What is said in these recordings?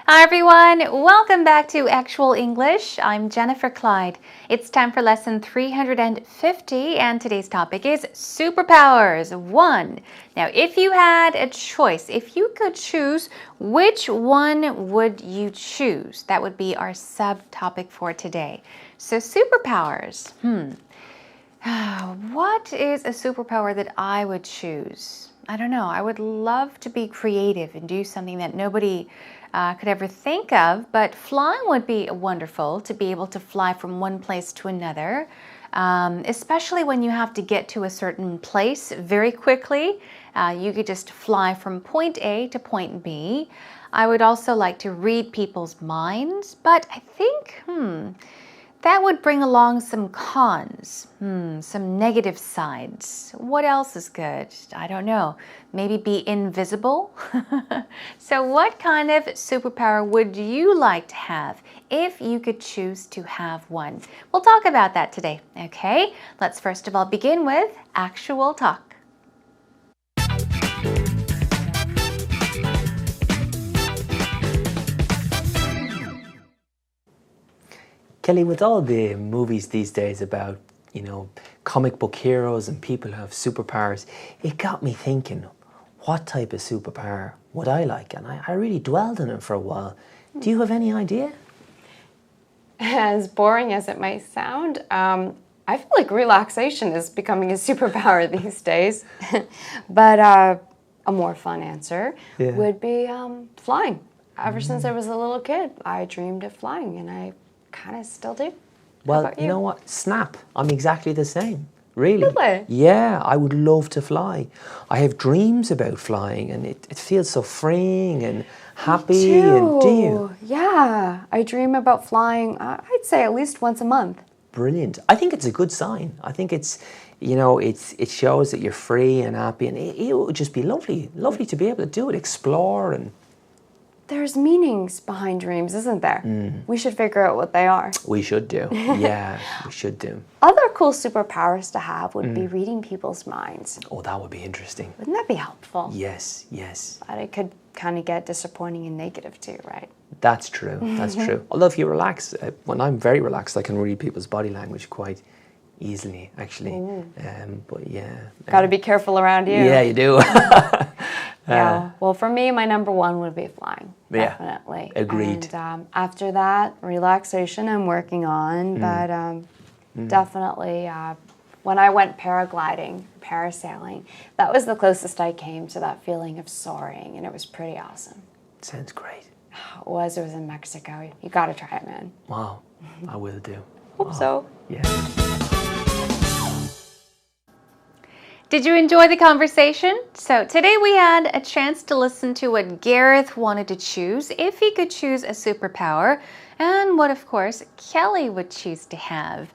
Hi everyone, welcome back to Actual English. I'm Jennifer Clyde. It's time for lesson 350 and today's topic is superpowers 1. Now if you had a choice, if you could choose, which one would you choose? That would be our subtopic for today. So superpowers. What is a superpower that I would choose? I don't know. I would love to be creative and do something that nobody could ever think of, but flying would be wonderful to be able to fly from one place to another, especially when you have to get to a certain place very quickly. You could just fly from point A to point B. I would also like to read people's minds, but I think, that would bring along some cons, some negative sides. What else is good? I don't know. Maybe be invisible? So what kind of superpower would you like to have if you could choose to have one? We'll talk about that today, okay? Let's first of all begin with actual talk. Kelly, with all the movies these days about, comic book heroes and people who have superpowers, it got me thinking, what type of superpower would I like? And I really dwelled on it for a while. Do you have any idea? As boring as it might sound, I feel like relaxation is becoming a superpower these days. But a more fun answer would be flying. Ever since I was a little kid, I dreamed of flying, and I kind of still do. Well, you know what? Snap. I'm exactly the same. Really? Really? Yeah, I would love to fly. I have dreams about flying, and it feels so freeing and happy. Me too. And do you? Yeah, I dream about flying, I'd say at least once a month. Brilliant. I think it's a good sign. I think it shows that you're free and happy, and it would just be lovely to be able to do it, explore and... There's meanings behind dreams, isn't there? We should figure out what they are. We should do. Yeah, we should do. Other cool superpowers to have would be reading people's minds. Oh, that would be interesting. Wouldn't that be helpful? Yes, yes. But it could kind of get disappointing and negative too, right? That's true, that's true. Although if you relax, when I'm very relaxed, I can read people's body language quite easily, actually. But yeah. Got to be careful around you. Yeah, you do. Yeah. Well, for me, my number one would be flying. Yeah, Definitely. agreed. And after that, relaxation I'm working on. But definitely, when I went paragliding, parasailing, that was the closest I came to that feeling of soaring, and it was pretty awesome. Sounds great. It was in Mexico. You got to try it, man. Wow, I will do. Hope so. Yeah. Did you enjoy the conversation? So today we had a chance to listen to what Gareth wanted to choose if he could choose a superpower, and what, of course, Kelly would choose to have.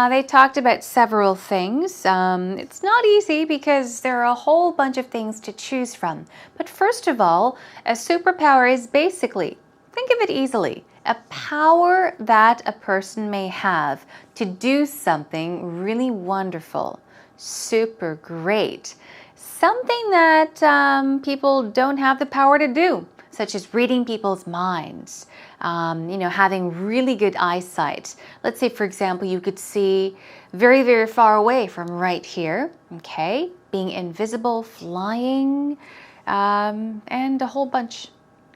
They talked about several things. It's not easy because there are a whole bunch of things to choose from. But first of all, a superpower is basically, think of it easily, a power that a person may have to do something really wonderful. Super great. Something that people don't have the power to do, such as reading people's minds, having really good eyesight. Let's say, for example, you could see very, very far away from right here, okay? Being invisible, flying, and a whole bunch.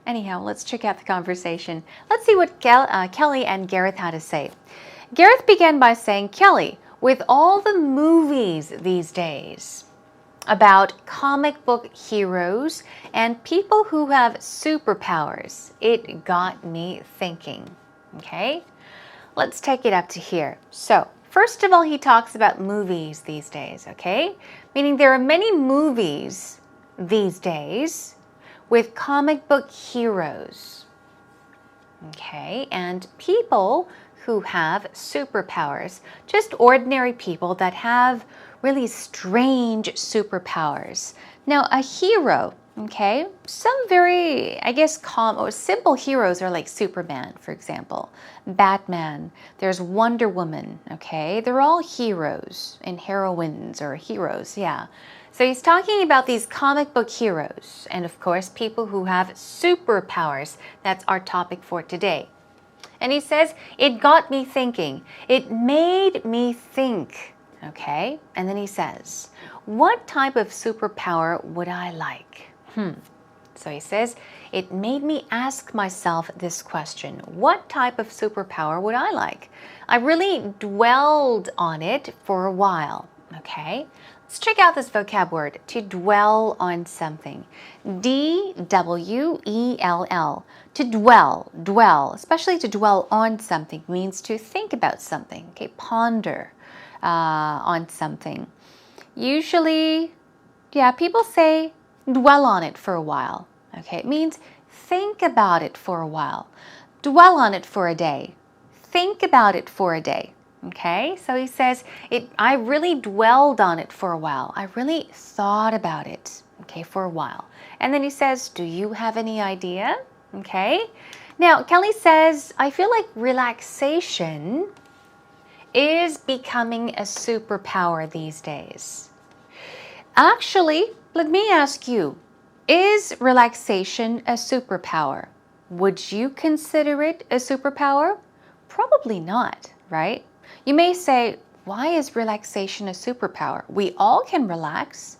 Anyhow, let's check out the conversation. Let's see what Kelly and Gareth had to say. Gareth began by saying, Kelly, with all the movies these days about comic book heroes and people who have superpowers, it got me thinking, okay? Let's take it up to here. So, first of all, he talks about movies these days, okay? Meaning there are many movies these days with comic book heroes, okay? And people who have superpowers, just ordinary people that have really strange superpowers. Now, a hero, okay, some very, simple heroes are like Superman, for example, Batman, there's Wonder Woman, okay, they're all heroes and heroines or heroes, yeah. So he's talking about these comic book heroes and, of course, people who have superpowers. That's our topic for today. And he says, it got me thinking. It made me think. Okay? And then he says, what type of superpower would I like? So he says, it made me ask myself this question. What type of superpower would I like? I really dwelled on it for a while. Okay? Let's check out this vocab word, to dwell on something. D-W-E-L-L. To dwell, especially to dwell on something, means to think about something, okay, ponder on something. Usually, people say dwell on it for a while, okay? It means think about it for a while. Dwell on it for a day. Think about it for a day. Okay, so he says, I really dwelled on it for a while. I really thought about it, okay, for a while. And then he says, do you have any idea? Okay. Now, Kelly says, I feel like relaxation is becoming a superpower these days. Actually, let me ask you, is relaxation a superpower? Would you consider it a superpower? Probably not, right? You may say, why is relaxation a superpower? We all can relax.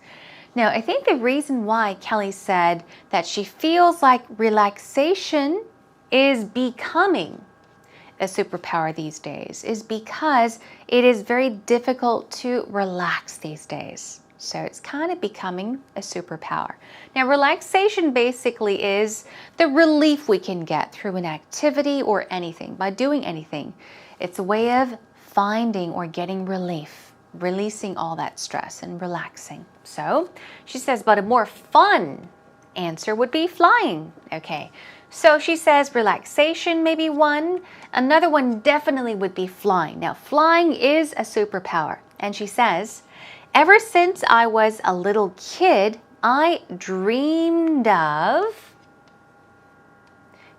Now, I think the reason why Kelly said that she feels like relaxation is becoming a superpower these days is because it is very difficult to relax these days. So it's kind of becoming a superpower. Now, relaxation basically is the relief we can get through an activity or anything, by doing anything. It's a way of finding or getting relief, releasing all that stress and relaxing. So she says, but a more fun answer would be flying. Okay, so she says relaxation may be one. Another one definitely would be flying. Now, flying is a superpower. And she says, ever since I was a little kid, I dreamed of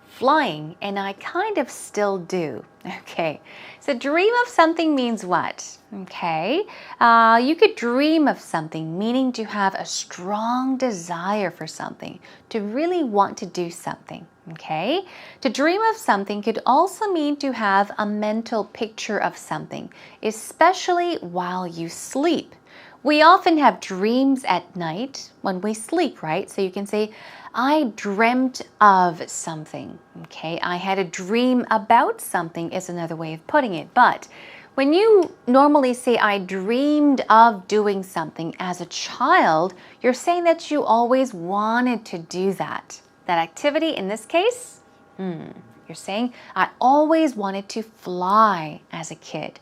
flying, and I kind of still do. Okay, so dream of something means what? Okay, you could dream of something, meaning to have a strong desire for something, to really want to do something. Okay, to dream of something could also mean to have a mental picture of something, especially while you sleep. We often have dreams at night when we sleep, right? So you can say, I dreamt of something, okay? I had a dream about something is another way of putting it. But when you normally say, I dreamed of doing something as a child, you're saying that you always wanted to do that. That activity in this case, you're saying, I always wanted to fly as a kid.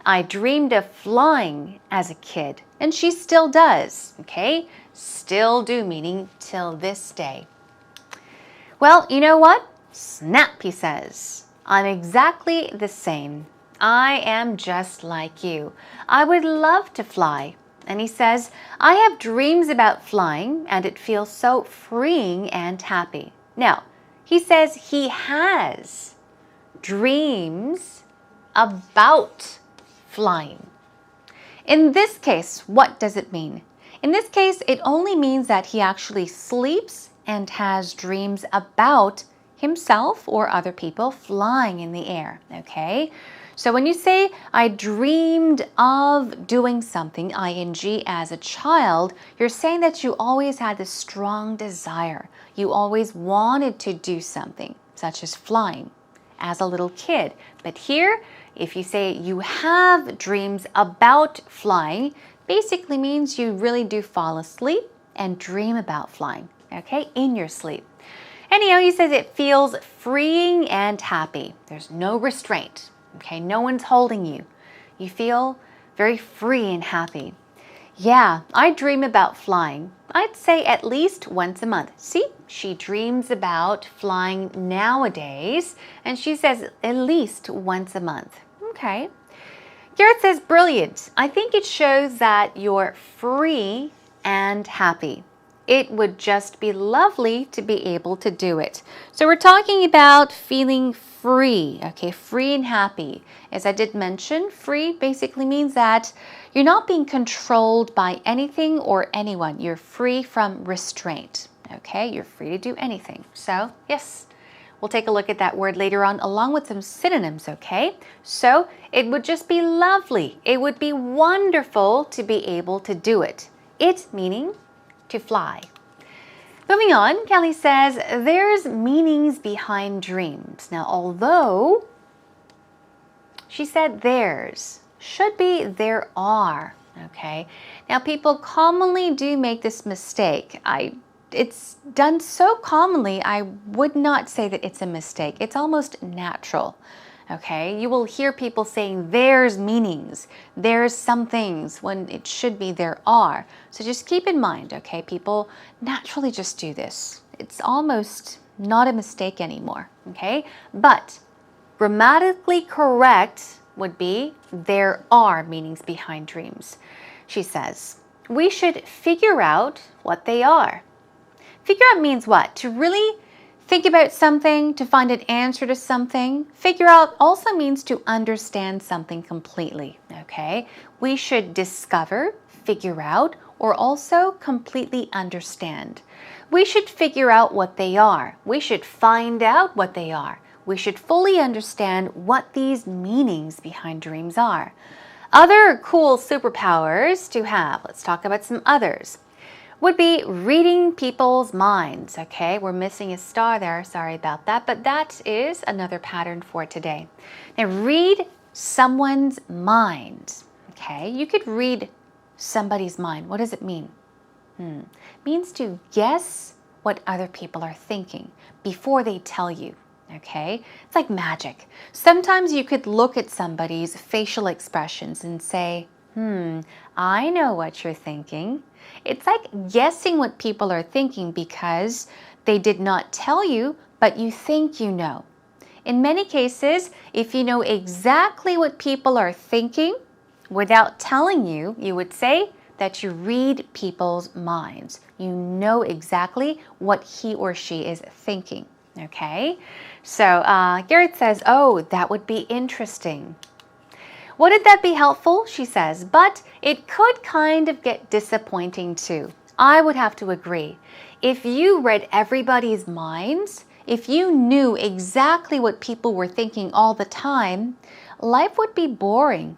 I dreamed of flying as a kid, and she still does, okay? Still do, meaning till this day. Well, you know what? Snap, he says. I'm exactly the same. I am just like you. I would love to fly. And he says, I have dreams about flying, and it feels so freeing and happy. Now, he says he has dreams about flying. In this case, what does it mean? In this case, it only means that he actually sleeps and has dreams about himself or other people flying in the air, okay? So when you say, I dreamed of doing something, ing, as a child, you're saying that you always had this strong desire. You always wanted to do something, such as flying, as a little kid. But here, if you say you have dreams about flying, basically means you really do fall asleep and dream about flying, okay, in your sleep. Anyhow, he says it feels freeing and happy. There's no restraint, okay, no one's holding you. You feel very free and happy. Yeah, I dream about flying. I'd say at least once a month. See, she dreams about flying nowadays, and she says at least once a month. Okay. Garrett says, brilliant. I think it shows that you're free and happy. It would just be lovely to be able to do it. So we're talking about feeling free, okay, free and happy. As I did mention, free basically means that you're not being controlled by anything or anyone. You're free from restraint, okay? You're free to do anything. So, yes, we'll take a look at that word later on along with some synonyms, okay? So, it would just be lovely. It would be wonderful to be able to do it. It meaning to fly. Moving on, Kelly says, there's meanings behind dreams. Now, although she said there's, should be there are, okay? Now, people commonly do make this mistake. It's done so commonly, I would not say that it's a mistake. It's almost natural. Okay, you will hear people saying there's meanings, there's some things, when it should be there are. So just keep in mind, okay, people naturally just do this. It's almost not a mistake anymore, okay? But grammatically correct would be there are meanings behind dreams. She says, we should figure out what they are. Figure out means what? To really think about something, to find an answer to something. Figure out also means to understand something completely, okay? We should discover, figure out, or also completely understand. We should figure out what they are. We should find out what they are. We should fully understand what these meanings behind dreams are. Other cool superpowers to have, let's talk about some others, would be reading people's minds, okay? We're missing a star there, sorry about that, but that is another pattern for today. Now, read someone's mind, okay? You could read somebody's mind. What does it mean? It means to guess what other people are thinking before they tell you, okay? It's like magic. Sometimes you could look at somebody's facial expressions and say, I know what you're thinking. It's like guessing what people are thinking because they did not tell you, but you think you know. In many cases, if you know exactly what people are thinking without telling you, you would say that you read people's minds. You know exactly what he or she is thinking, okay? So Garrett says, oh, that would be interesting. Wouldn't that be helpful? She says, but it could kind of get disappointing too. I would have to agree. If you read everybody's minds, if you knew exactly what people were thinking all the time, life would be boring.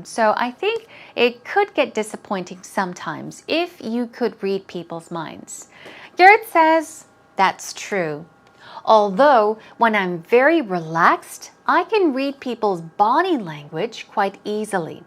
So I think it could get disappointing sometimes if you could read people's minds. Garrett says, that's true. Although when I'm very relaxed, I can read people's body language quite easily.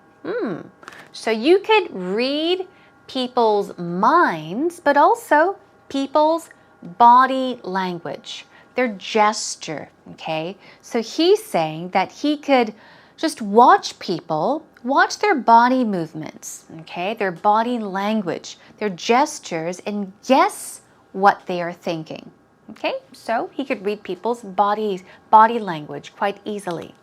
So you could read people's minds, but also people's body language, their gesture, okay? So he's saying that he could just watch people, watch their body movements, okay? Their body language, their gestures, and guess what they are thinking. Okay, so he could read people's body language quite easily.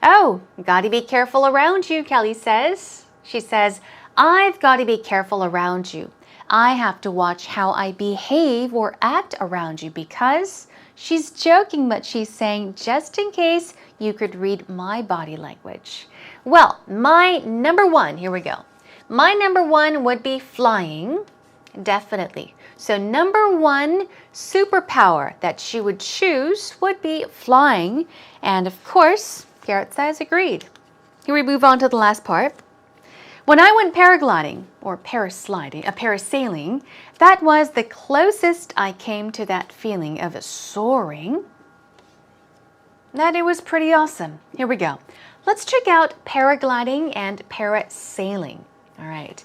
Oh, gotta be careful around you, Kelly says. She says, I've got to be careful around you. I have to watch how I behave or act around you because she's joking, but she's saying just in case you could read my body language. Well, my number one, here we go. My number one would be flying. Definitely. So number one superpower that she would choose would be flying. And of course, Garrett says agreed. Here we move on to the last part. When I went paragliding or parasailing, that was the closest I came to that feeling of soaring. That it was pretty awesome. Here we go. Let's check out paragliding and parasailing. All right.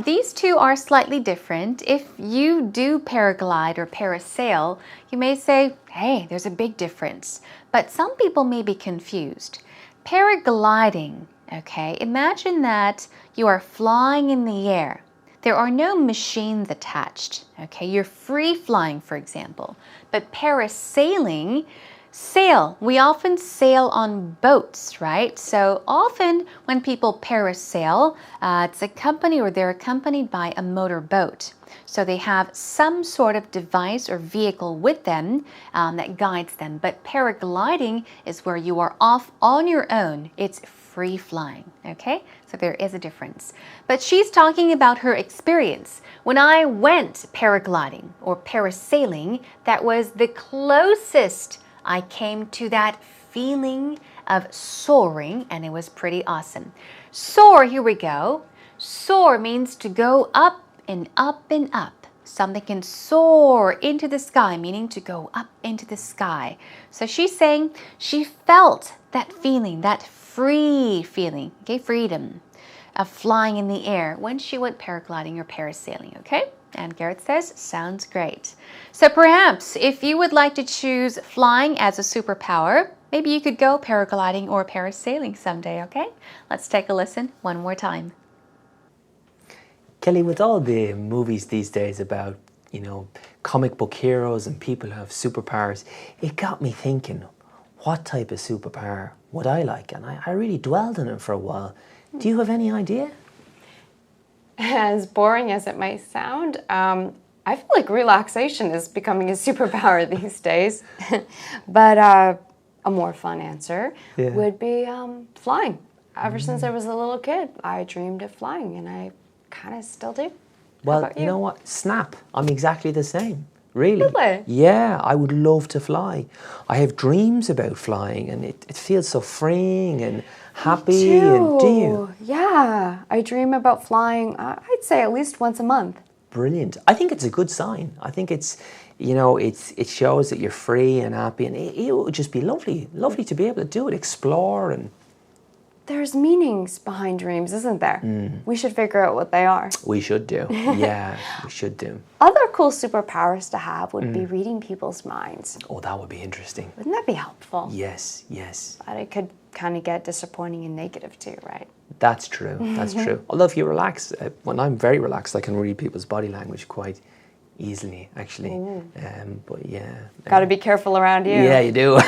These two are slightly different. If you do paraglide or parasail, you may say, hey, there's a big difference. But some people may be confused. Paragliding, okay, imagine that you are flying in the air. There are no machines attached, okay? You're free flying, for example. But parasailing, Sail. We often sail on boats, right? So often when people parasail, it's accompanied or they're accompanied by a motor boat. So they have some sort of device or vehicle with them that guides them. But paragliding is where you are off on your own. It's free flying, okay? So there is a difference. But she's talking about her experience. When I went paragliding or parasailing, that was the closest I came to that feeling of soaring, and it was pretty awesome. Soar, here we go. Soar means to go up and up and up. Something can soar into the sky, meaning to go up into the sky. So she's saying she felt that feeling, that free feeling, okay, freedom of flying in the air when she went paragliding or parasailing, okay? And Gareth says, sounds great. So perhaps if you would like to choose flying as a superpower, maybe you could go paragliding or parasailing someday, okay? Let's take a listen one more time. Kelly, with all the movies these days about, comic book heroes and people who have superpowers, it got me thinking, what type of superpower would I like? And I really dwelled on it for a while. Do you have any idea? As boring as it might sound, I feel like relaxation is becoming a superpower these days. But a more fun answer would be flying. Ever since I was a little kid, I dreamed of flying, and I kind of still do. Well, you know what? Snap. I'm exactly the same. Really? Really? Yeah, I would love to fly. I have dreams about flying, and it feels so freeing and happy. Me too. And do you? Yeah, I dream about flying, I'd say at least once a month. Brilliant. I think it's a good sign. I think it's, it shows that you're free and happy, and it would just be lovely to be able to do it, explore. And there's meanings behind dreams, isn't there? We should figure out what they are. we should do. Yeah, we should do. Other cool superpowers to have would be reading people's minds. Oh, that would be interesting. Wouldn't that be helpful? Yes, yes. But it could kind of get disappointing and negative too, right? That's true. That's true. Although if you relax, when I'm very relaxed, I can read people's body language quite easily, actually. But yeah. Got to be careful around you. Yeah, you do.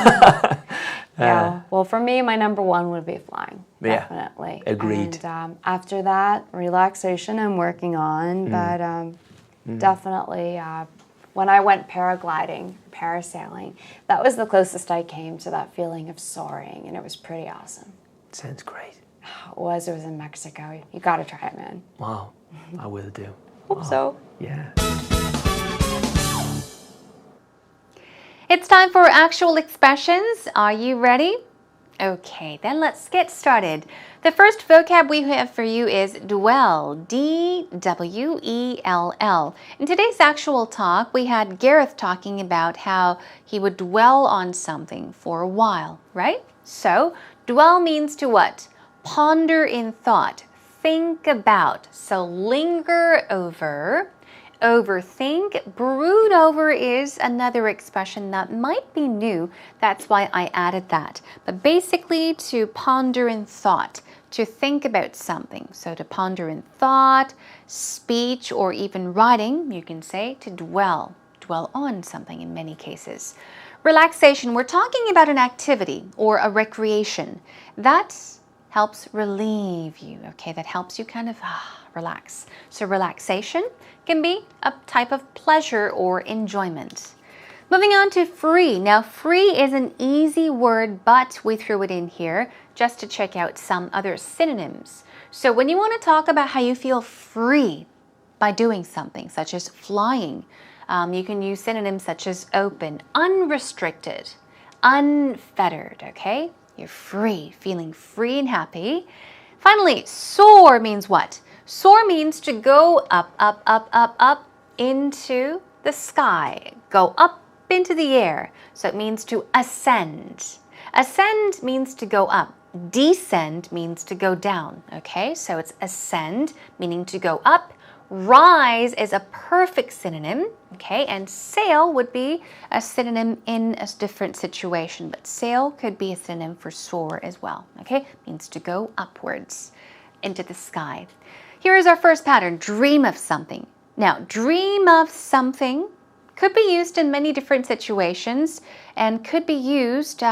Yeah. Well, for me, my number one would be flying. Yeah, Definitely. agreed. And after that, relaxation I'm working on. But definitely, when I went paragliding, parasailing, that was the closest I came to that feeling of soaring, and it was pretty awesome. Sounds great. It was in Mexico. You got to try it, man. Wow, I will do. Hope so. Yeah. It's time for actual expressions. Are you ready? Okay, then let's get started. The first vocab we have for you is dwell, D-W-E-L-L. In today's actual talk, we had Gareth talking about how he would dwell on something for a while, right? So, dwell means to what? Ponder in thought, think about. So, linger over. Overthink, brood over is another expression that might be new. That's why I added that. But basically to ponder in thought, to think about something. So to ponder in thought, speech, or even writing, you can say to dwell on something in many cases. Relaxation, we're talking about an activity or a recreation. That helps relieve you, okay? That helps you kind of relax. So relaxation can be a type of pleasure or enjoyment. Moving on to free. Now, free is an easy word, but we threw it in here just to check out some other synonyms. So when you want to talk about how you feel free by doing something, such as flying, you can use synonyms such as open, unrestricted, unfettered, okay? You're free, feeling free and happy. Finally, soar means what? Soar means to go up, up, up, up, up into the sky. Go up into the air. So it means to ascend. Ascend means to go up. Descend means to go down. Okay, so it's ascend, meaning to go up. Rise is a perfect synonym. Okay, and sail would be a synonym in a different situation, but sail could be a synonym for soar as well. Okay, means to go upwards into the sky. Here is our first pattern, dream of something. Now, dream of something could be used in many different situations and could be used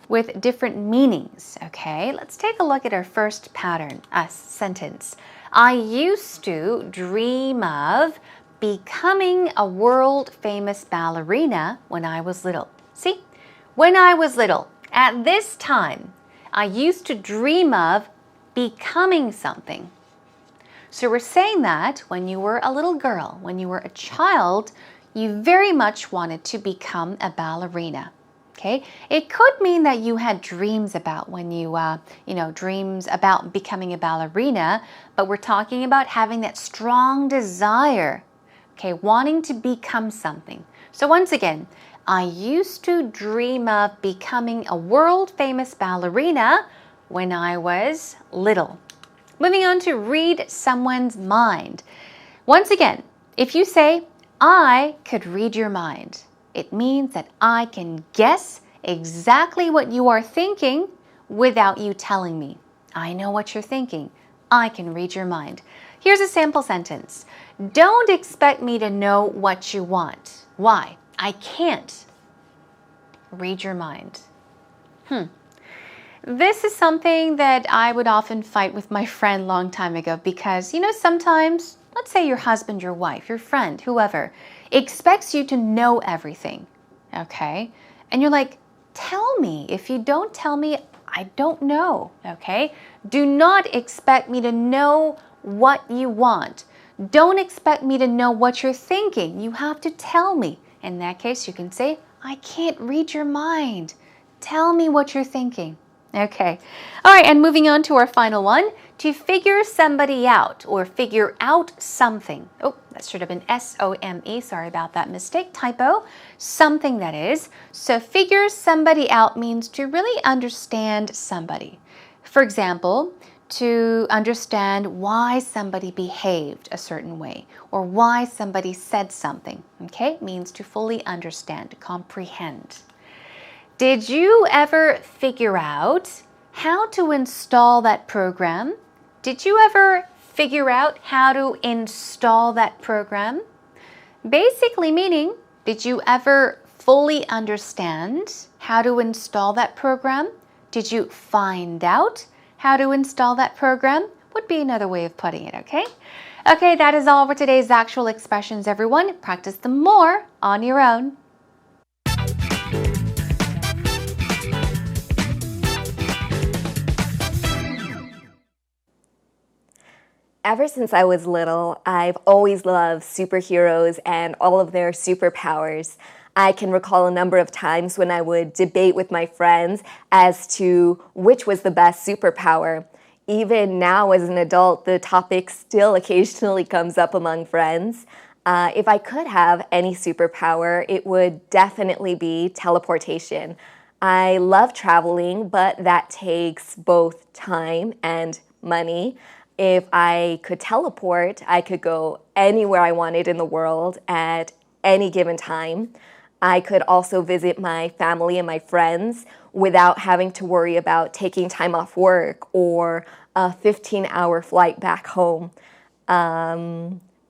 with different meanings. Okay, let's take a look at our first pattern, sentence. I used to dream of becoming a world-famous ballerina when I was little. See, when I was little, at this time, I used to dream of becoming something. So we're saying that when you were a little girl, when you were a child, you very much wanted to become a ballerina. Okay, it could mean that you had dreams about when you, dreams about becoming a ballerina, but we're talking about having that strong desire, okay, wanting to become something. So once again, I used to dream of becoming a world-famous ballerina when I was little. Moving on to read someone's mind. Once again, if you say, I could read your mind, it means that I can guess exactly what you are thinking without you telling me. I know what you're thinking. I can read your mind. Here's a sample sentence. Don't expect me to know what you want. Why? I can't read your mind. This is something that I would often fight with my friend long time ago because, sometimes, let's say your husband, your wife, your friend, whoever, expects you to know everything, okay? And you're like, tell me. If you don't tell me, I don't know, okay? Do not expect me to know what you want. Don't expect me to know what you're thinking. You have to tell me. In that case, you can say, I can't read your mind. Tell me what you're thinking. Okay. All right, and moving on to our final one, to figure somebody out or figure out something. Oh, that should have been S-O-M-E. Sorry about that mistake. Typo. Something, that is. So figure somebody out means to really understand somebody. For example, to understand why somebody behaved a certain way or why somebody said something. Okay, means to fully understand, to comprehend. Did you ever figure out how to install that program? Did you ever figure out how to install that program? Basically meaning, did you ever fully understand how to install that program? Did you find out how to install that program? Would be another way of putting it, okay? Okay, that is all for today's actual expressions, everyone. Practice them more on your own. Ever since I was little, I've always loved superheroes and all of their superpowers. I can recall a number of times when I would debate with my friends as to which was the best superpower. Even now as an adult, the topic still occasionally comes up among friends. If I could have any superpower, it would definitely be teleportation. I love traveling, but that takes both time and money. If I could teleport, I could go anywhere I wanted in the world at any given time. I could also visit my family and my friends without having to worry about taking time off work or a 15-hour flight back home.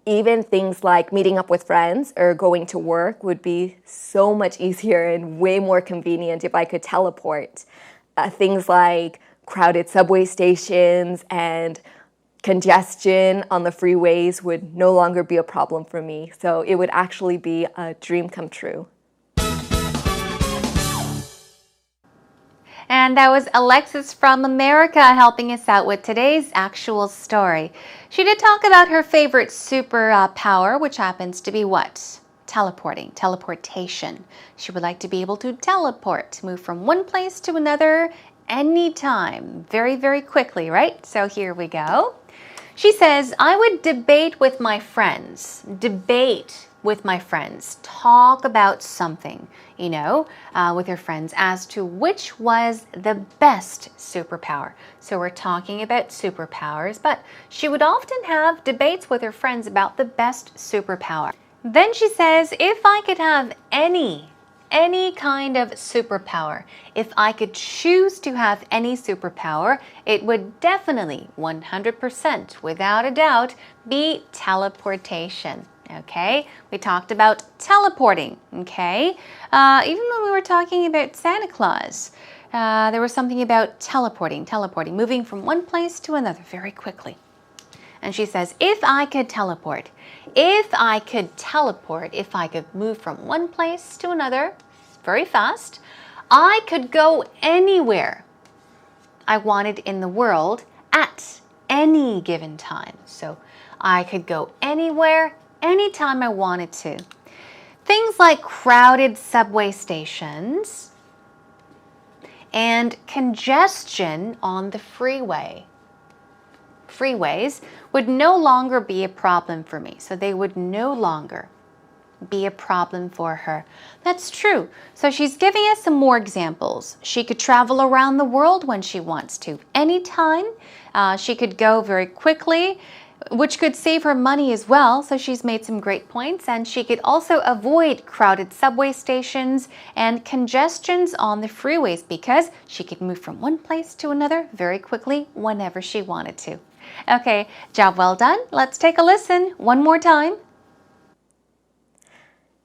Even things like meeting up with friends or going to work would be so much easier and way more convenient if I could teleport. Things like crowded subway stations and congestion on the freeways would no longer be a problem for me. So it would actually be a dream come true. And that was Alexis from America helping us out with today's actual story. She did talk about her favorite superpower, which happens to be what? Teleportation. She would like to be able to teleport, move from one place to another anytime, very, very quickly, right? So here we go. She says, I would debate with my friends. Talk about something, with your friends as to which was the best superpower. So we're talking about superpowers, but she would often have debates with her friends about the best superpower. Then she says, if I could have any kind of superpower, if I could choose to have any superpower, it would definitely, 100%, without a doubt, be teleportation. Okay, we talked about teleporting. Okay, even when we were talking about Santa Claus, there was something about teleporting, moving from one place to another very quickly. And she says, if I could teleport, if I could move from one place to another very fast, I could go anywhere I wanted in the world at any given time. So I could go anywhere, anytime I wanted to. Things like crowded subway stations and congestion on the freeways would no longer be a problem for me. So they would no longer be a problem for her. That's true. So she's giving us some more examples. She could travel around the world when she wants to. Anytime. She could go very quickly, which could save her money as well. So she's made some great points. And she could also avoid crowded subway stations and congestions on the freeways because she could move from one place to another very quickly whenever she wanted to. Okay, job well done. Let's take a listen one more time.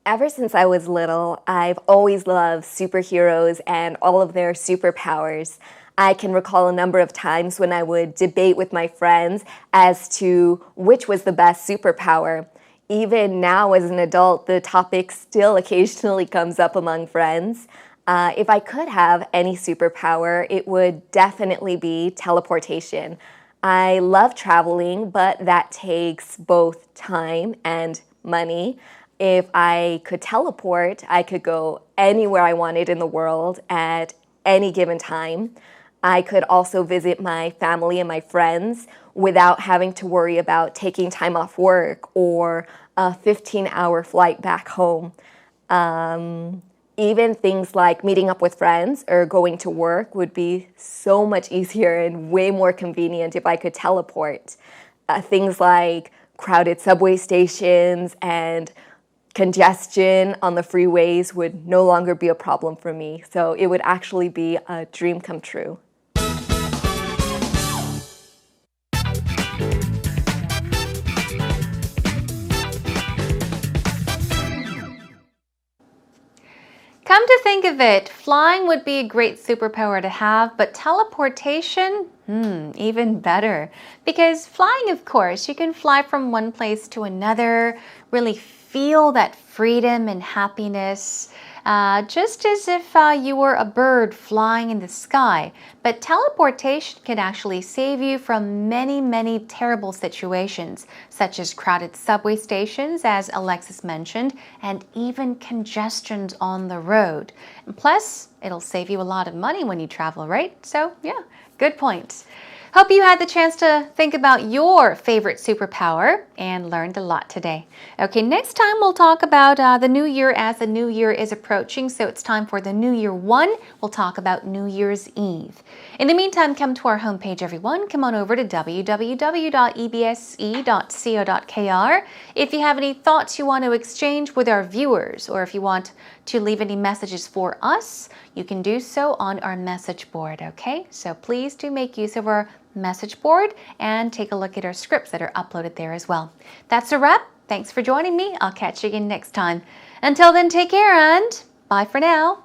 Ever since I was little, I've always loved superheroes and all of their superpowers. I can recall a number of times when I would debate with my friends as to which was the best superpower. Even now as an adult, the topic still occasionally comes up among friends. If I could have any superpower, it would definitely be teleportation. I love traveling, but that takes both time and money. If I could teleport, I could go anywhere I wanted in the world at any given time. I could also visit my family and my friends without having to worry about taking time off work or a 15-hour flight back home. Even things like meeting up with friends or going to work would be so much easier and way more convenient if I could teleport. Things like crowded subway stations and congestion on the freeways would no longer be a problem for me. So it would actually be a dream come true. Come to think of it, flying would be a great superpower to have, but teleportation, even better. Because flying, of course, you can fly from one place to another, really feel that freedom and happiness, just as if you were a bird flying in the sky. But teleportation can actually save you from many, many terrible situations, such as crowded subway stations, as Alexis mentioned, and even congestions on the road. And plus, it'll save you a lot of money when you travel, right? So, yeah, good point. Hope you had the chance to think about your favorite superpower and learned a lot today. Okay, next time we'll talk about the new year as the new year is approaching. So it's time for the New Year 1. We'll talk about New Year's Eve. In the meantime, come to our homepage, everyone. Come on over to www.ebse.co.kr. If you have any thoughts you want to exchange with our viewers, or if you want to leave any messages for us, you can do so on our message board, okay? So please do make use of our message board and take a look at our scripts that are uploaded there as well. That's a wrap. Thanks for joining me. I'll catch you again next time. Until then, take care and bye for now.